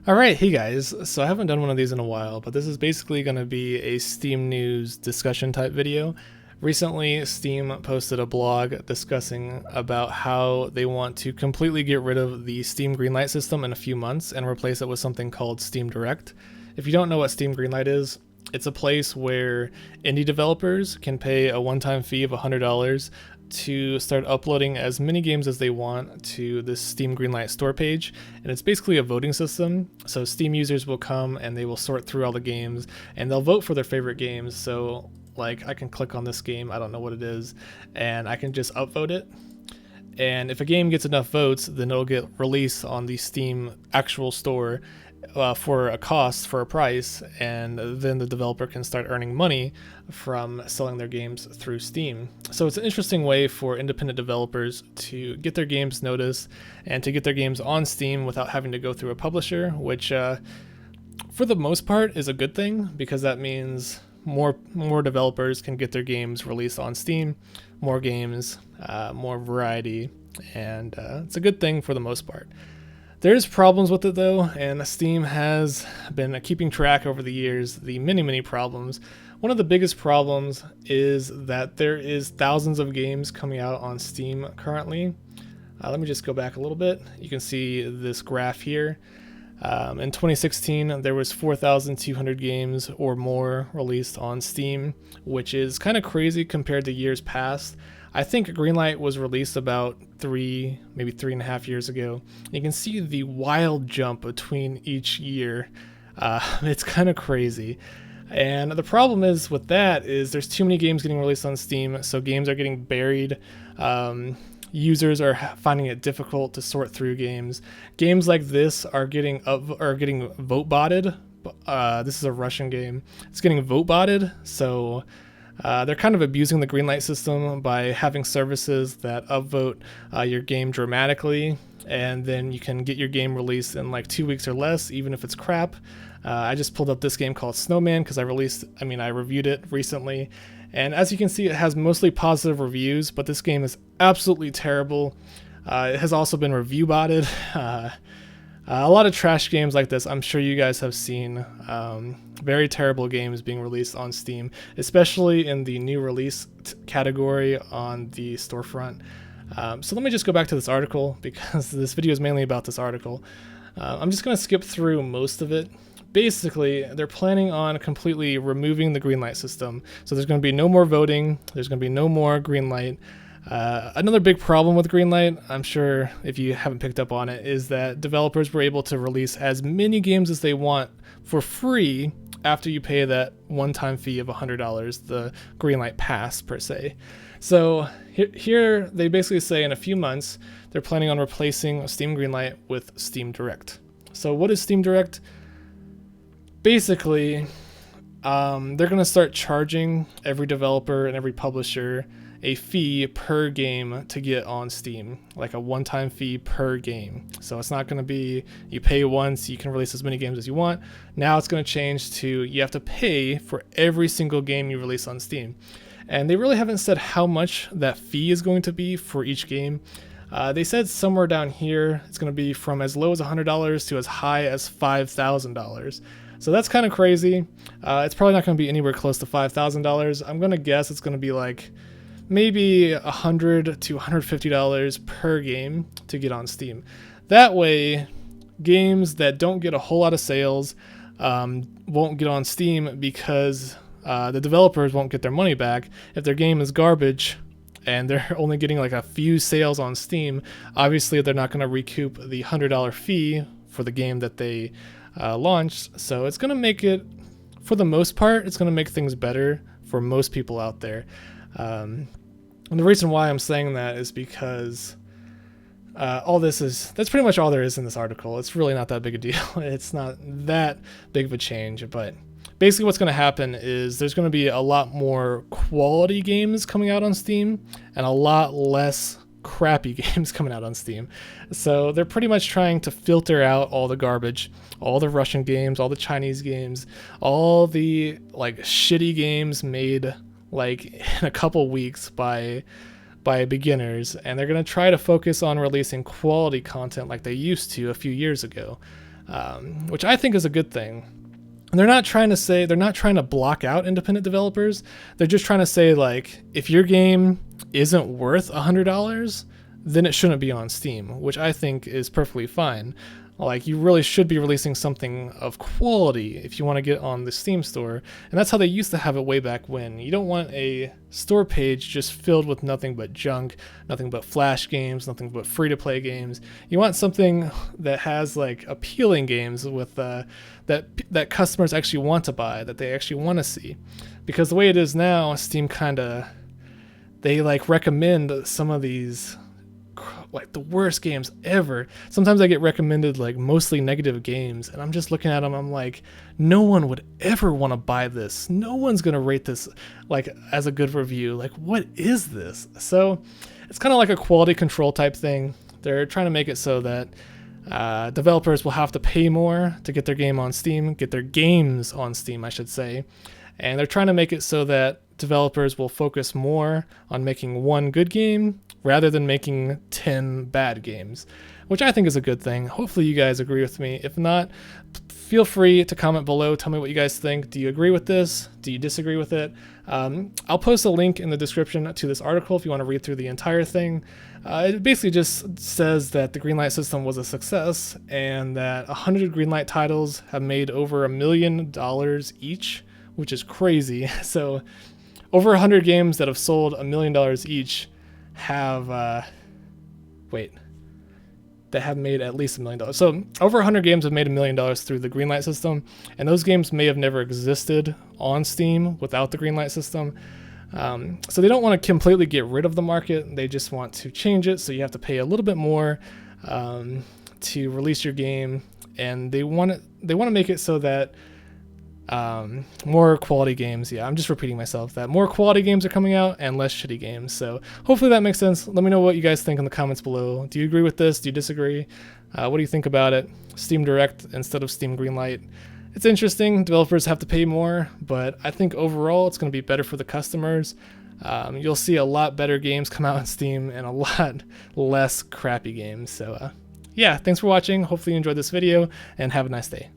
Alright, hey guys, so I haven't done one of these in a while, but this is basically going to be a Steam news discussion type video. Recently, Steam posted a blog discussing about how they want to completely get rid of the Steam Greenlight system in a few months and replace it with something called Steam Direct. If you don't know what Steam Greenlight is, it's a place where indie developers can pay a one-time fee of $100 to start uploading as many games as they want to this Steam Greenlight store page, and it's basically a voting system. So Steam users will come and they will sort through all the games and they'll vote for their favorite games. So like I can click on this game, I don't know what it is, and I can just upvote it. And if a game gets enough votes, then it'll get released on the Steam actual store for a price, and then the developer can start earning money from selling their games through Steam. So it's an interesting way for independent developers to get their games noticed and to get their games on Steam without having to go through a publisher, which for the most part is a good thing, because that means more developers can get their games released on Steam, more games, more variety, and it's a good thing for the most part. There's problems with it though, and Steam has been keeping track over the years, the many problems. One of the biggest problems is that there is thousands of games coming out on Steam currently. Let me just go back a little bit. You can see this graph here. In 2016, there was 4,200 games or more released on Steam, which is kind of crazy compared to years past. I think Greenlight was released about maybe 3.5 years ago. You can see the wild jump between each year. It's kind of crazy. And the problem is with that is there's too many games getting released on Steam, so games are getting buried. Users are finding it difficult to sort through games. Games like this are getting vote botted. This is a Russian game. It's getting vote botted, so they're kind of abusing the Greenlight system by having services that upvote your game dramatically, and then you can get your game released in like 2 weeks or less, even if it's crap. I just pulled up this game called Snowman because I reviewed it recently, and as you can see, it has mostly positive reviews, but this game is absolutely terrible. It has also been review botted. A lot of trash games like this, I'm sure you guys have seen. Very terrible games being released on Steam, especially in the new release category on the storefront. So let me just go back to this article, because this video is mainly about this article. I'm just going to skip through most of it. Basically, they're planning on completely removing the Greenlight system. So there's going to be no more voting. There's going to be no more Greenlight. Another big problem with Greenlight, I'm sure if you haven't picked up on it, is that developers were able to release as many games as they want for free after you pay that one-time fee of $100, the Greenlight Pass per se. So here they basically say in a few months they're planning on replacing Steam Greenlight with Steam Direct. So what is Steam Direct? Basically, they're going to start charging every developer and every publisher a fee per game to get on Steam, like a one-time fee per game. So it's not going to be you pay once, you can release as many games as you want. Now it's going to change to you have to pay for every single game you release on Steam. And they really haven't said how much that fee is going to be for each game. They said somewhere down here it's going to be from as low as $100 to as high as $5,000. So that's kind of crazy. It's probably not going to be anywhere close to $5,000. I'm going to guess it's going to be like maybe $100 to $150 per game to get on Steam. That way, games that don't get a whole lot of sales won't get on Steam, because the developers won't get their money back. If their game is garbage and they're only getting like a few sales on Steam, obviously they're not going to recoup the $100 fee for the game that they launched. So it's going to make it, for the most part, it's going to make things better for most people out there. And the reason why I'm saying that is because that's pretty much all there is in this article. It's really not that big a deal. It's not that big of a change, but basically what's going to happen is there's going to be a lot more quality games coming out on Steam and a lot less crappy games coming out on Steam. So they're pretty much trying to filter out all the garbage, all the Russian games, all the Chinese games, all the like shitty games made like in a couple weeks by beginners, and they're going to try to focus on releasing quality content like they used to a few years ago. which I think is a good thing. And they're not trying to block out independent developers. They're just trying to say, like, if your game isn't worth $100, then it shouldn't be on Steam, which I think is perfectly fine. Like, you really should be releasing something of quality if you want to get on the Steam store. And that's how they used to have it way back when. You don't want a store page just filled with nothing but junk, nothing but Flash games, nothing but free-to-play games. You want something that has, like, appealing games with that customers actually want to buy, that they actually want to see. Because the way it is now, Steam they like recommend some of these, like, the worst games ever. Sometimes I get recommended, like, mostly negative games, and I'm just looking at them, I'm like, no one would ever want to buy this. No one's going to rate this, like, as a good review. Like, what is this? So it's kind of like a quality control type thing. They're trying to make it so that developers will have to pay more to get their game on Steam, get their games on Steam, I should say. And they're trying to make it so that developers will focus more on making one good game rather than making 10 bad games, which I think is a good thing. Hopefully you guys agree with me. If not, feel free to comment below. Tell me what you guys think. Do you agree with this? Do you disagree with it? I'll post a link in the description to this article if you want to read through the entire thing. It basically just says that the Greenlight system was a success and that 100 Greenlight titles have made over $1 million each, which is crazy. So over 100 games that have sold $1 million each have that have made at least $1 million. So over 100 games have made $1 million through the Greenlight system, and those games may have never existed on Steam without the Greenlight system. So they don't want to completely get rid of the market. They just want to change it so you have to pay a little bit more to release your game, and they want to make it so that more quality games. Yeah, I'm just repeating myself, that more quality games are coming out and less shitty games. So hopefully that makes sense. Let me know what you guys think in the comments below. Do you agree with this? Do you disagree? What do you think about it? Steam Direct instead of Steam Greenlight. It's interesting. Developers have to pay more, but I think overall it's going to be better for the customers. You'll see a lot better games come out on Steam and a lot less crappy games. So yeah, thanks for watching. Hopefully you enjoyed this video and have a nice day.